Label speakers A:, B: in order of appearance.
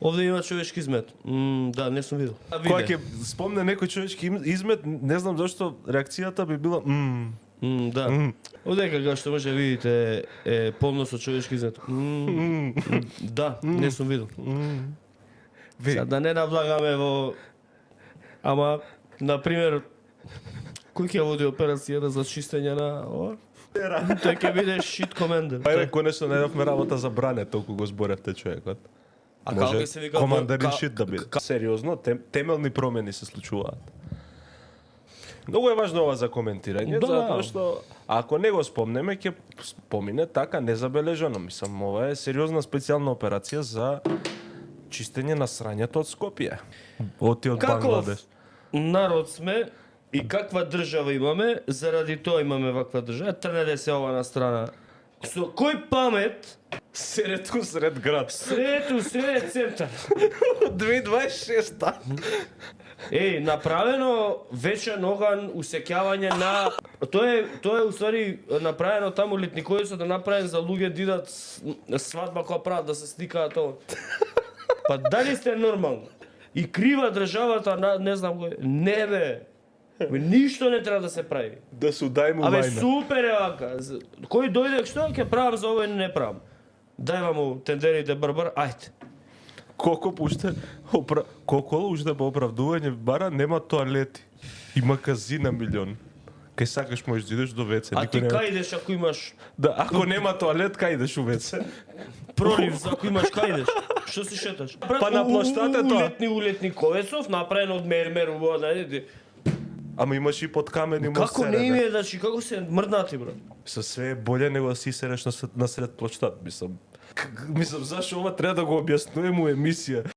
A: Овде има човечки измет. Да, не сум видел.
B: Кога ќе спомне некој човечки измет, не знам зашто реакцијата би била
A: Да. Одека кај што може видите е полно со човечки измет. Да, не сум видел. Сега да не навлагаме во... Ама, например, кој ќе води операцијата за чистење на ова? Тој ќе биде shit commander.
B: Па еве конечно најдовме работа за бране, толку го зборевте човекот.
A: А
B: Може
A: како се вика
B: командарин шит да биде. Сериозно, темелни промени се случуваат. Многу е важно ова за коментирање, затоа што ако не го спомнеме, ќе помине така незабележано. Мислам, ова е сериозна специјална операција за чистење на срањето од Скопје. Оти од Бангладеш.
A: Народ сме и каква држава имаме, заради тоа имаме ваква држава. Трнеде се ова на страна. Со кој памет
B: Серету сред град.
A: сред центар.
B: 2026-та.
A: Направено вечен оган, усеќавање на... Тоа е уствари направено таму Летниковицата, направен за луѓе да идат свадба која прават да се сликаат тоа. Па дали сте нормални? И крива државата, не знам кој... Не бе! Ништо не треба да се прави.
B: Да се удајме
A: Абе
B: вајна.
A: супер е вака. Кој дојде, што ќе правам за ова не правам. Дај му тендерите барбар, ајде.
B: Кокоп уште уште по оправдување бара нема тоалети. Има казина милион. Кај сакаш можеш да идеш до WC.
A: А ти кај идеш ако имаш
B: Да, ако нема тоалет, кај идеш у WC?
A: пролив, за ако имаш кај идеш? Што си шеташ?
B: Па на площата тоа.
A: Улетни Ковецов, направен од мермер, да.
B: Ама имаш и под камени мост.
A: Како не им е, значи, како се мрднати, брат?
B: Со све е боле него да си сереш на сред площад, мислам. Мислам, зашо ова треба да го објаснуваме у емисија?